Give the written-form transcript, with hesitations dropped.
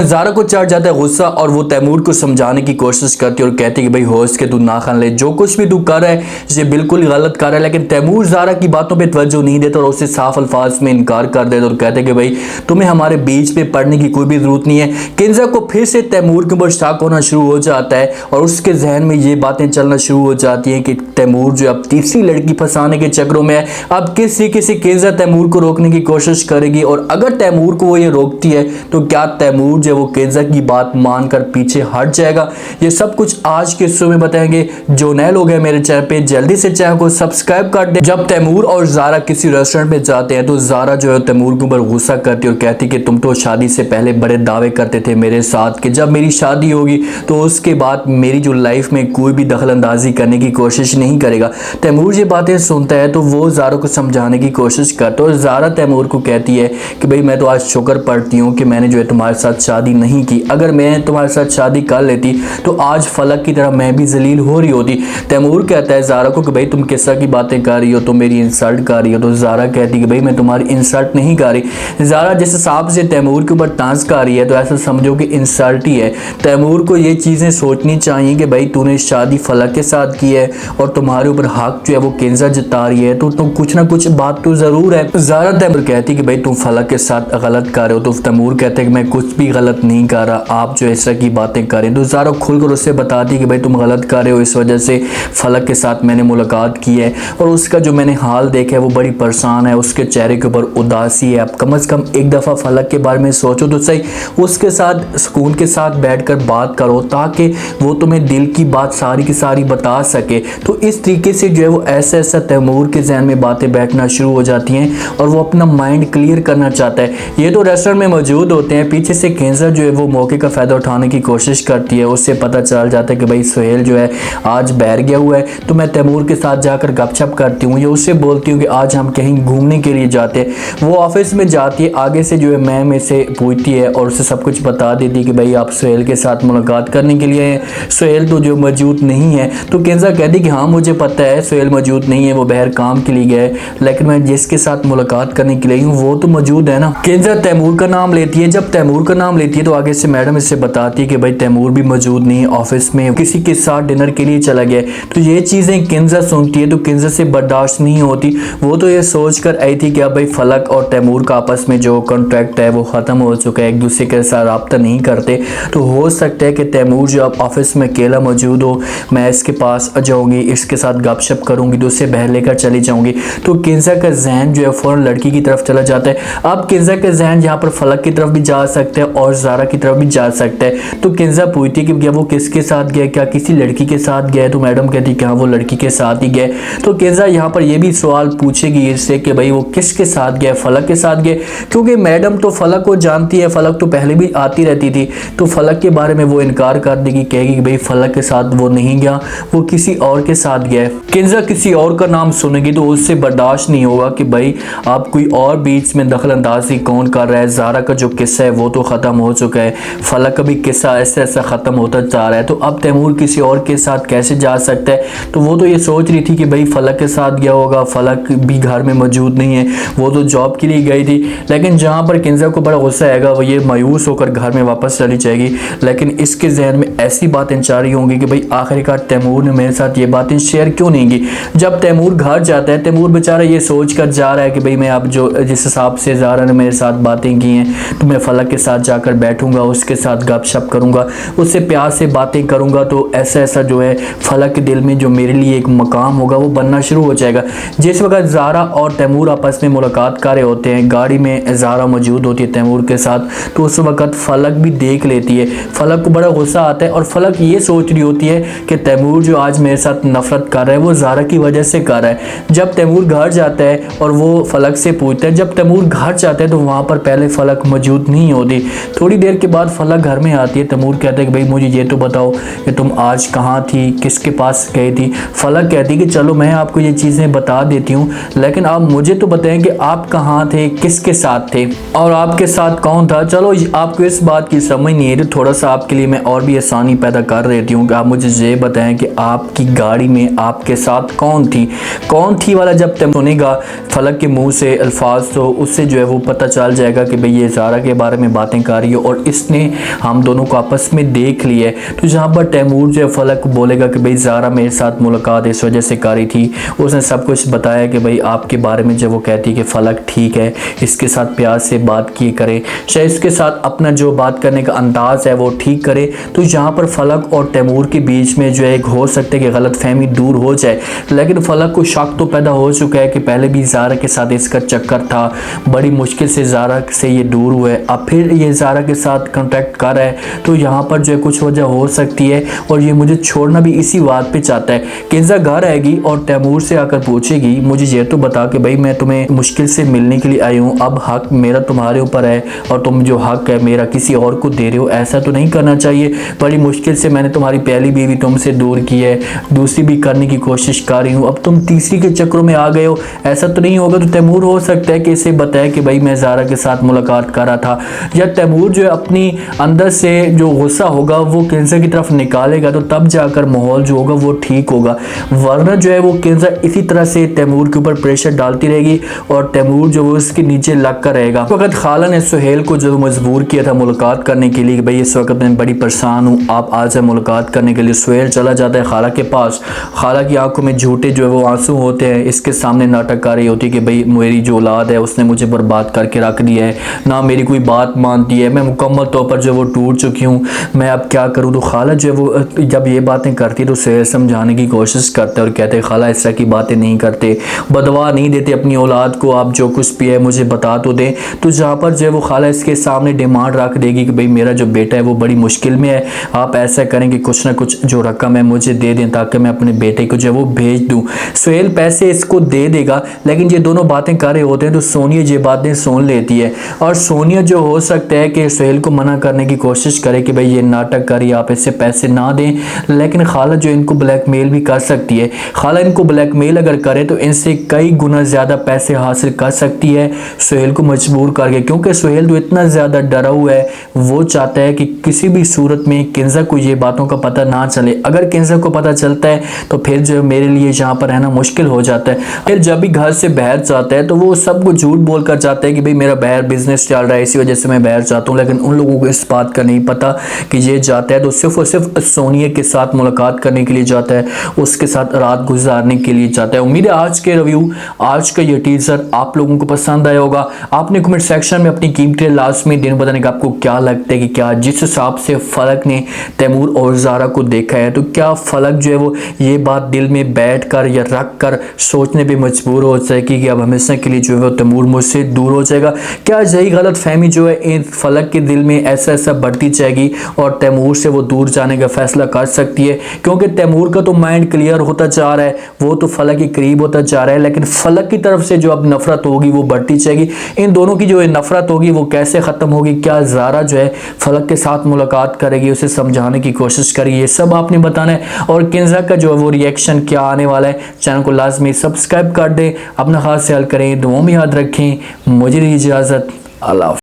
ज़ारा को चढ़ जाता है गुस्सा और वो तैमूर को समझाने की कोशिश करती है और कहती है कि भाई होश के तू ना खान ले, जो कुछ भी तू कर रहा है ये बिल्कुल गलत कर रहा है। लेकिन तैमूर ज़ारा की बातों पे तवज्जो नहीं देता और उससे साफ अल्फाज में इनकार कर देता और कहते हैं कि भाई तुम्हें हमारे बीच पे पढ़ने की कोई भी ज़रूरत नहीं है। किंजा को फिर से तैमूर के ऊपर शक होना शुरू हो जाता है और उसके जहन में ये बातें चलना शुरू हो जाती हैं कि तैमूर जो अब तीसरी लड़की फंसाने के चक्रों में है। अब किस तरीके से किंजा तैमूर को रोकने की कोशिश करेगी और अगर तैमूर को वो ये रोकती है तो क्या तैमूर जो वो किंजा की बात मानकर पीछे हट जाएगा। ये सब कुछ आज के शो में बताएंगे। जो नए लोग हैं मेरे चैनल पे जल्दी से चैनल को सब्सक्राइब कर दे। जब तैमूर और ज़ारा किसी रेस्टोरेंट में जाते हैं तो ज़ारा जो है तैमूर के ऊपर गुस्सा करती है और कहती है कि तुम तो शादी से पहले बड़े दावे करते थे मेरे साथ कि जब मेरी शादी होगी तो उसके बाद मेरी जो लाइफ में कोई भी दखल अंदाजी करने की कोशिश नहीं करेगा। तैमूर ये बातें सुनता है तो वो ज़ारा को समझाने की कोशिश करता है और ज़ारा तैमूर को कहती है कि भाई मैं तो आज शुक्र पढ़ती हूँ कि मैंने जो है तुम्हारे साथ शादी नहीं की। अगर मैं तुम्हारे साथ शादी कर लेती तो आज फलक की तरह मैं भी जलील हो रही होती। तैमूर कहता है ज़ारा को कि भाई तुम किस तरह की बातें कर रही हो, तुम मेरी इंसल्ट कर रही हो। तो ज़ारा कहती है कि भाई मैं तुम्हारी इंसल्ट नहीं कर रही। ज़ारा जिस हिसाब से तैमूर के ऊपर तांस कर रही है तो ऐसा समझो कि इंसल्ट ही है। तैमूर को ये चीज़ें सोचनी चाहिए कि भाई तूने शादी फलक के साथ की है और तुम्हारे ऊपर हक जो है वो किंजा जता रही है तो तुम कुछ ना कुछ बात तो ज़रूर है। ज़ारा तैमूर कहती है कि भाई तुम फलक के साथ गलत कर रहे हो। तो तैमूर कहते हैं कि मैं कुछ भी गलत नहीं कर रहा, आप जो इस तरह की बातें करें। तो ज़ारा खुलकर उससे बताती है कि भाई तुम गलत कर रहे हो, इस वजह से फलक के साथ मैंने मुलाकात की है और उसका जो मैंने हाल देखा है वो बड़ी परेशान है, उसके चेहरे के ऊपर उदासी है। आप कम से कम एक दफ़ा फलक के बारे में सोचो तो सही, उसके साथ सुकून के साथ बैठकर बात करो ताकि वो तुम्हें दिल की बात सारी की सारी बता सके। तो इस तरीके से जो है वो ऐसा ऐसा तैमूर के जहन में बातें बैठना शुरू हो जाती हैं और वो अपना माइंड क्लियर करना चाहता है। ये तो रेस्टोरेंट में मौजूद होते हैं, पीछे से किंजा जो है वो मौके का फ़ायदा उठाने की कोशिश करती है। उससे पता चल जाता है कि भाई सुहेल जो है आज बैठ गया हुआ है तो मैं तैमूर के साथ जाकर गपशप करती हूँ। ये उससे बोलती हूँ कि आज हम कहीं घूमने के लिए जाते हैं। वो ऑफिस में जाती है, आगे से जो है मैम से पूछती है और उसे सब कुछ बता देती है कि भाई आप सुहेल के साथ मुलाकात करने के लिए हैं। सुहेल तो जो मौजूद नहीं है। तो किंजा कहती कि हाँ मुझे पता है सुहेल मौजूद नहीं है, वो बाहर काम के लिए गया है, लेकिन मैं जिसके साथ मुलाकात करने के लिए हूँ वो तो मौजूद है ना। किंजा तैमूर का नाम लेती है। जब तैमूर का नाम लेती है तो आगे से मैडम इससे बताती है कि भाई तैमूर भी मौजूद नहीं है, ऑफिस में किसी के साथ डिनर के लिए चला गया। तो ये चीज़ें किंजा सुनती है तो किंजा से बर्दाश्त नहीं होती। वो तो ये सोच कर आई थी कि अब भाई फलक और तैमूर का आपस में जो कॉन्ट्रैक्ट है वो ख़त्म हो चुका है, एक दूसरे के साथ रब्ता नहीं करते। तो हो सकता है कि तैमूर जो अब ऑफिस में अकेला मौजूद हो, मैं इसके पास जाऊँगी, इसके साथ गपशप करूँगी तो उससे बहर लेकर चली जाऊँगी। तो किंजा का जहन जो है फ़ौरन लड़की की तरफ चला जाता है। अब किंजा का जहन यहाँ पर फलक की तरफ भी जा सकता है और ज़ारा की तरफ भी जा सकता है। तो किंजा पूछती है कि क्या वो किसके साथ गया, क्या किसी लड़की के साथ गया है। तो मैडम कहती है कि हाँ वो लड़की के साथ ही गया। तो किंजा यहाँ पर ये भी सवाल पूछेगी इससे कि भाई वो किसके साथ गया, फलक के साथ गया, क्योंकि मैडम तो फलक को जानती है, फलक तो पहले भी आती रहती थी। तो फलक के बारे में वो इनकार कर देगी, कहेगी कि भाई फलक के साथ वो नहीं गया, वो किसी और के साथ गया है। किंजा किसी और का नाम सुनेगी तो उससे बर्दाश्त नहीं होगा कि भाई आप कोई और बीच में दखल अंदाजी कौन कर रहा है। ज़ारा का जो किस्सा है वो तो ख़त्म हो चुका है, फलक का भी किस्सा ऐसा ऐसा ख़त्म होता जा रहा है। तो अब तैमूर किसी और के साथ कैसे जा सकता है। तो वो तो ये सोच रही थी कि भाई फलक के साथ गया होगा, फलक भी घर में मौजूद नहीं है, वो तो जॉब के लिए गई थी। लेकिन जहाँ पर किंजा को बड़ा गुस्सा आएगा वो ये मायूस होकर घर में वापस चली जाएगी। लेकिन इसके जहन में ऐसी बातें चाह रही होंगी कि भाई आखिरकार तैमूर ने मेरे साथ ये बातें शेयर क्यों नहीं की। जब तैमूर घर जाता है, तैमूर बेचारा ये सोच कर जा रहा है कि भाई मैं अब जो जिस हिसाब से ज़ारा ने मेरे साथ बातें की हैं तो मैं फलक के साथ जाकर बैठूंगा, उसके साथ गपशप करूंगा, उससे प्यार से बातें करूंगा तो ऐसा ऐसा जो है फलक के दिल में जो मेरे लिए एक मकाम होगा वो बनना शुरू हो जाएगा। जिस वक्त ज़ारा और तैमूर आपस में मुलाकात कर रहे होते हैं, गाड़ी में ज़ारा मौजूद होती है तैमूर के साथ, तो उस वक्त फलक भी देख लेती है। फलक को बड़ा गुस्सा आता है और फलक ये सोच रही होती है कि तैमूर जो आज मेरे साथ नफरत कर रहा है वो ज़ारा की वजह से कर रहा है। जब तैमूर घर जाता है और वो फलक से पूछता है, जब तैमूर घर जाता है तो वहाँ पर पहले फलक मौजूद नहीं होती। थोड़ी देर के बाद फलक घर में आती है। तैमूर कहता है कि भाई मुझे ये तो बताओ कि तुम आज कहाँ थी, किसके पास गई थी। फलक कहती है कि चलो मैं आपको ये चीज़ें बता देती हूँ, लेकिन आप मुझे तो बताएं कि आप कहाँ थे, किसके साथ थे और आपके साथ कौन था। चलो आपको इस बात की समझ नहीं है तो थोड़ा सा आपके लिए मैं और भी आसानी पैदा कर देती हूँ कि आप मुझे ये बताएं कि आपकी गाड़ी में आपके साथ कौन थी वाला जब तक सुनेगा फलक के मुंह से अल्फाज तो उससे जो है वो पता चल जाएगा कि भाई ये ज़ारा के बारे में बातें कर रही रही हो और इसने हम दोनों को आपस में देख लिया है। तो जहाँ पर तैमूर जो है फलक को बोलेगा कि भाई ज़ारा मेरे साथ मुलाकात इस वजह से करी थी, उसने सब कुछ बताया कि भाई आपके बारे में जब वो कहती है कि फलक ठीक है, इसके साथ प्यार से बात किए करे, शायद इसके साथ अपना जो बात करने का अंदाज़ है वो ठीक करे। तो यहाँ पर फलक और तैमूर के बीच में जो है एक हो सकता है कि गलतफहमी दूर हो जाए, लेकिन फलक को शक तो पैदा हो चुका है कि पहले भी ज़ारा के साथ इसका चक्कर था, बड़ी मुश्किल से ज़ारा से ये दूर हुए, अब फिर ये ज़ारा के साथ कांटेक्ट कर रहा है। तो यहाँ पर जो है कुछ वजह हो सकती है और ये मुझे छोड़ना भी इसी बात पे चाहता है। किंजा घर आएगी और तैमूर से आकर पूछेगी मुझे ये तो बता कि भाई मैं तुम्हें मुश्किल से मिलने के लिए आई हूँ, अब हक मेरा तुम्हारे ऊपर है और तुम जो हक है मेरा किसी और को दे रहे हो, ऐसा तो नहीं करना चाहिए। बड़ी मुश्किल से मैंने तुम्हारी पहली बीवी तुमसे दूर की है, दूसरी भी करने की कोशिश कर रही हूँ, अब तुम तीसरी के चक्रों में आ गए हो, ऐसा तो नहीं होगा। तो तैमूर हो सकता है कि इसे बताए कि भाई मैं ज़ारा के साथ मुलाकात कर रहा था, या तैमूर जो है अपनी अंदर से जो गुस्सा होगा वो किंजा की तरफ निकालेगा, तो तब जाकर माहौल जो होगा वो ठीक होगा। वरना जो है वो किंजा इसी तरह से तैमूर के ऊपर प्रेशर डालती रहेगी और तैमूर जो वो उसके नीचे लग कर रहेगा। इस वक्त खाला ने सुहेल को जो मजबूर किया था मुलाकात करने के लिए कि भाई इस वक्त मैं बड़ी परेशान हूँ, आप आ जाए मुलाकात करने के लिए। सुहेल चला जाता है खाला के पास, खाला की आंखों में झूठे जो है वो आंसू होते हैं, इसके सामने नाटक कर रही होती है कि भाई मेरी जो औलाद है उसने मुझे बर्बाद करके रख दिया है, ना मेरी कोई बात मानती है, मैं मुकम्मल तौर पर जो वो टूट चुकी हूँ, मैं अब क्या करूँ। तो खाला जो है वो जब ये बातें करती है तो सुहेल समझाने की कोशिश करते हैं और कहते हैं खाला इस तरह की बातें नहीं करते, बदवा नहीं देते अपनी औलाद को, आप जो कुछ भी है मुझे बता तो दें। तो जहाँ पर जो है वो खाला इसके सामने डिमांड रख देगी कि भाई मेरा जो बेटा है वो बड़ी मुश्किल में है, आप ऐसा करें कि कुछ ना कुछ जो रकम है मुझे दे दें ताकि मैं अपने बेटे को जो है वो भेज दूँ। सुहेल पैसे इसको दे देगा, लेकिन ये दोनों बातें कर रहे होते हैं तो सोनिया ये बातें सुन लेती है और सोनिया जो हो सकता है कि सुहेल को मना करने की कोशिश करे कि भाई ये नाटक करिए, आप इससे पैसे ना दें, लेकिन खाला जो इनको ब्लैकमेल भी कर सकती है। खाला इनको ब्लैकमेल अगर करे तो इनसे कई गुना ज़्यादा पैसे हासिल कर सकती है सुहेल को मजबूर करके, क्योंकि सुहेल तो इतना ज़्यादा डरा हुआ है, वो चाहता है कि किसी भी सूरत में किंजा को ये बातों का पता ना चले। अगर किंजा को पता चलता है तो फिर जो मेरे लिए यहाँ पर रहना मुश्किल हो जाता है। फिर जब भी घर से बाहर जाता है तो वो सबको झूठ बोल कर जाता है कि भाई मेरा बाहर बिजनेस चल रहा है इसी वजह से मैं बाहर जाता हूँ, लेकिन उन लोगों को इस बात का नहीं पता कि ये जाता है तो सिर्फ और सिर्फ सोनिया के साथ मुलाकात करने के लिए जाता है, उसके साथ रात गुजारने के लिए जाता है। उम्मीद है आज के रिव्यू, आज का ये टीजर आप लोगों को पसंद आया होगा। आपने कमेंट सेक्शन में अपनी कीमती लास्ट में दिन बताने का आपको क्या लगता है कि क्या जिस हिसाब से फलक ने तैमूर और ज़ारा को देखा है तो क्या फलक जो है वो ये बात दिल में बैठ कर या रख कर सोचने पे मजबूर हो जाएगी कि अब हमेशा के लिए जो है वो तैमूर मुझसे दूर हो जाएगा। क्या यही गलत फहमी जो है इन फलक के दिल में ऐसा ऐसा बढ़ती जाएगी और तैमूर से वो दूर जाने का फैसला कर सकती है, क्योंकि तैमूर का तो माइंड क्लियर होता जा रहा है, वो तो फलक के करीब होता जा रहा है, लेकिन फलक की तरफ से जो अब नफरत होगी वो बढ़ती जाएगी। इन दोनों की जो नफरत होगी वो कैसे ख़त्म होगी, क्या ज़ारा जो है फलक के साथ मुलाकात करेगी, उसे समझाने की कोशिश करेगी, ये सब आपने बताना है। और किंजा का जो है वो रिएक्शन क्या आने वाला है, चैनल को लाजमी सब्सक्राइब कर दें, अपना खास ख्याल करें, दुआओं में याद रखें। मुझे दी इजाज़त, अल्लाह।